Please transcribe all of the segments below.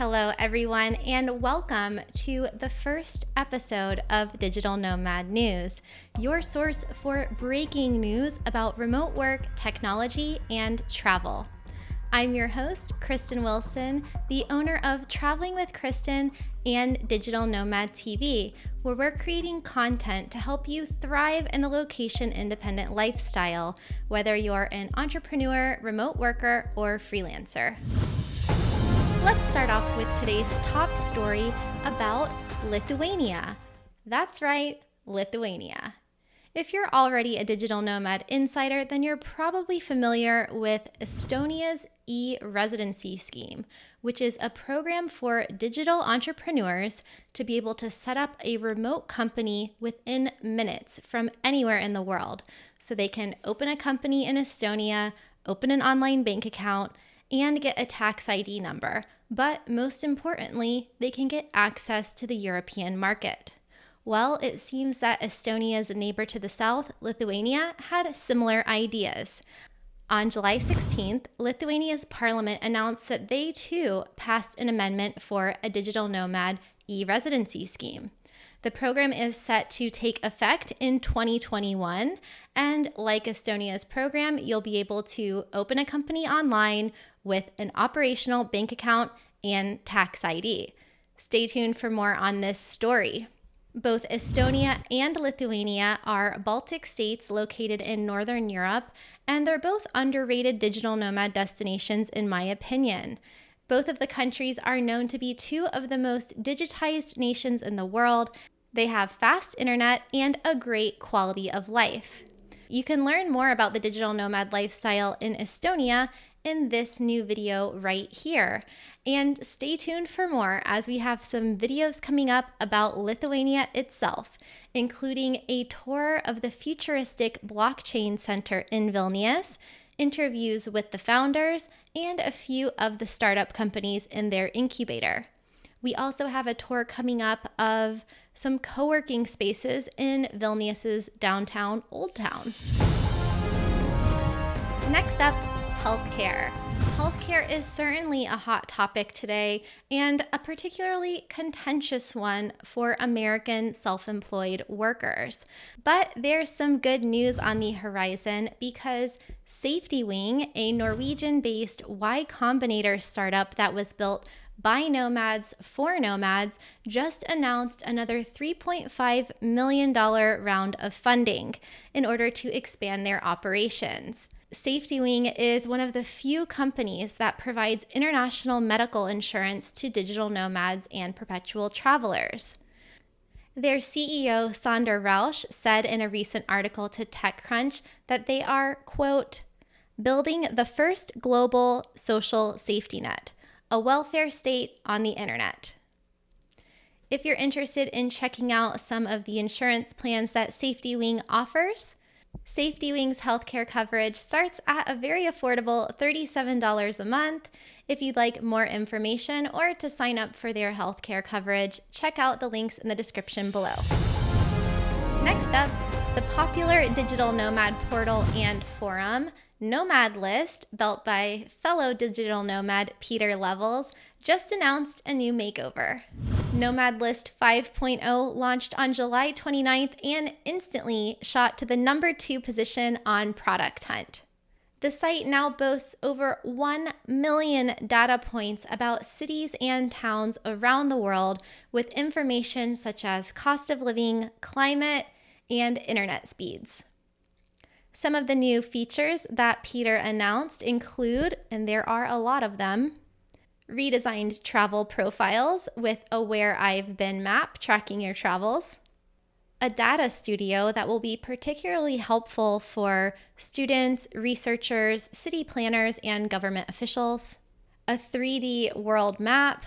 Hello, everyone, and welcome to the first episode of Digital Nomad News, your source for breaking news about remote work, technology, and travel. I'm your host, Kristin Wilson, the owner of Traveling with Kristin and Digital Nomad TV, where we're creating content to help you thrive in the location-independent lifestyle, whether you're an entrepreneur, remote worker, or freelancer. Let's start off with today's top story about Lithuania. That's right, Lithuania. If you're already a digital nomad insider, then you're probably familiar with Estonia's E-Residency scheme, which is a program for digital entrepreneurs to be able to set up a remote company within minutes from anywhere in the world. So they can open a company in Estonia, open an online bank account, and get a tax ID number. But most importantly, they can get access to the European market. Well, it seems that Estonia's neighbor to the south, Lithuania, had similar ideas. On July 16th, Lithuania's parliament announced that they too passed an amendment for a digital nomad e-residency scheme. The program is set to take effect in 2021, and like Estonia's program, you'll be able to open a company online with an operational bank account and tax ID. Stay tuned for more on this story. Both Estonia and Lithuania are Baltic states located in Northern Europe, and they're both underrated digital nomad destinations in my opinion. Both of the countries are known to be two of the most digitized nations in the world. They have fast internet and a great quality of life. You can learn more about the digital nomad lifestyle in Estonia in this new video right here. And stay tuned for more as we have some videos coming up about Lithuania itself, including a tour of the futuristic blockchain center in Vilnius, interviews with the founders, and a few of the startup companies in their incubator. We also have a tour coming up of some co-working spaces in Vilnius's downtown Old Town. Next up, healthcare. Healthcare is certainly a hot topic today and a particularly contentious one for American self-employed workers. But there's some good news on the horizon because SafetyWing, a Norwegian-based Y Combinator startup that was built by nomads for nomads, just announced another $3.5 million round of funding in order to expand their operations. SafetyWing is one of the few companies that provides international medical insurance to digital nomads and perpetual travelers. Their CEO, Sander Rausch, said in a recent article to TechCrunch that they are, quote, building the first global social safety net, a welfare state on the internet. If you're interested in checking out some of the insurance plans that SafetyWing offers, SafetyWing's healthcare coverage starts at a very affordable $37 a month. If you'd like more information or to sign up for their healthcare coverage, check out the links in the description below. Next up, the popular digital nomad portal and forum, Nomad List, built by fellow digital nomad Peter Levels, just announced a new makeover. Nomad List 5.0 launched on July 29th and instantly shot to the number 2 position on Product Hunt. The site now boasts over 1 million data points about cities and towns around the world with information such as cost of living, climate, and internet speeds. Some of the new features that Peter announced include, and there are a lot of them, redesigned travel profiles with a Where I've Been map tracking your travels, a data studio that will be particularly helpful for students, researchers, city planners, and government officials, a 3D world map,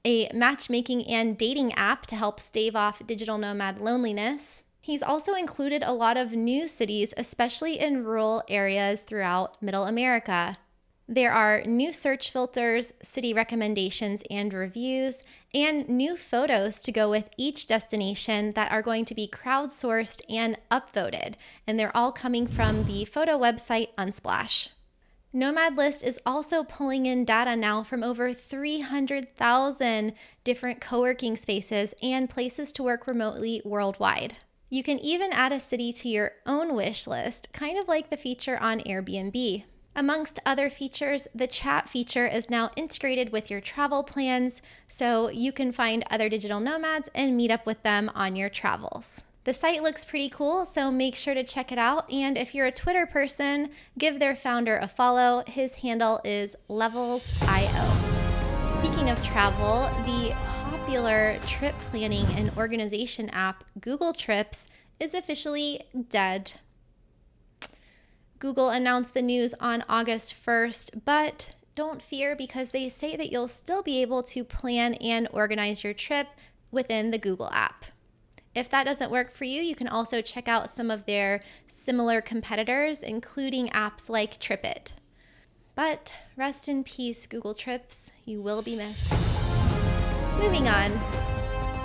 a matchmaking and dating app to help stave off digital nomad loneliness. He's also included a lot of new cities, especially in rural areas throughout Middle America. There are new search filters, city recommendations and reviews, and new photos to go with each destination that are going to be crowdsourced and upvoted, and they're all coming from the photo website Unsplash. Nomad List is also pulling in data now from over 300,000 different co-working spaces and places to work remotely worldwide. You can even add a city to your own wish list, kind of like the feature on Airbnb. Amongst other features, the chat feature is now integrated with your travel plans, so you can find other digital nomads and meet up with them on your travels. The site looks pretty cool, so make sure to check it out. And if you're a Twitter person, give their founder a follow. His handle is levels.io. Speaking of travel, the popular trip planning and organization app Google Trips is officially dead. Google announced the news on August 1st, but don't fear because they say that you'll still be able to plan and organize your trip within the Google app. If that doesn't work for you, you can also check out some of their similar competitors, including apps like TripIt. But rest in peace, Google Trips. You will be missed. Moving on.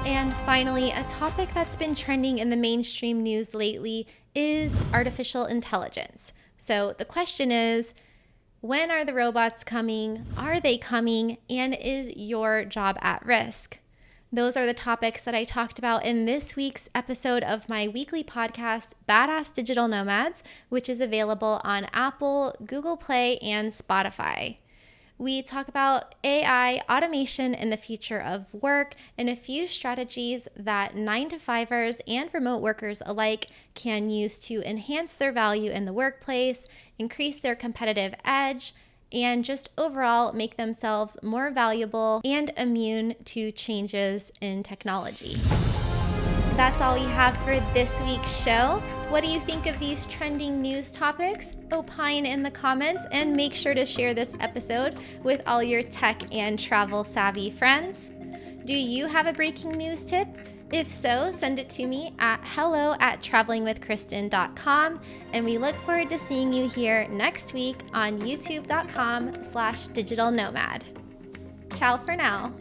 And finally, a topic that's been trending in the mainstream news lately is artificial intelligence. So the question is, when are the robots coming? Are they coming? And is your job at risk? Those are the topics that I talked about in this week's episode of my weekly podcast, Badass Digital Nomads, which is available on Apple, Google Play, and Spotify. We talk about AI, automation, and the future of work, and a few strategies that 9-to-5ers and remote workers alike can use to enhance their value in the workplace, increase their competitive edge, and just overall make themselves more valuable and immune to changes in technology. That's all we have for this week's show. What do you think of these trending news topics? Opine in the comments and make sure to share this episode with all your tech and travel savvy friends. Do you have a breaking news tip? If so, send it to me at hello@travelingwithkristin.com, and we look forward to seeing you here next week on youtube.com/digitalnomad. Ciao for now.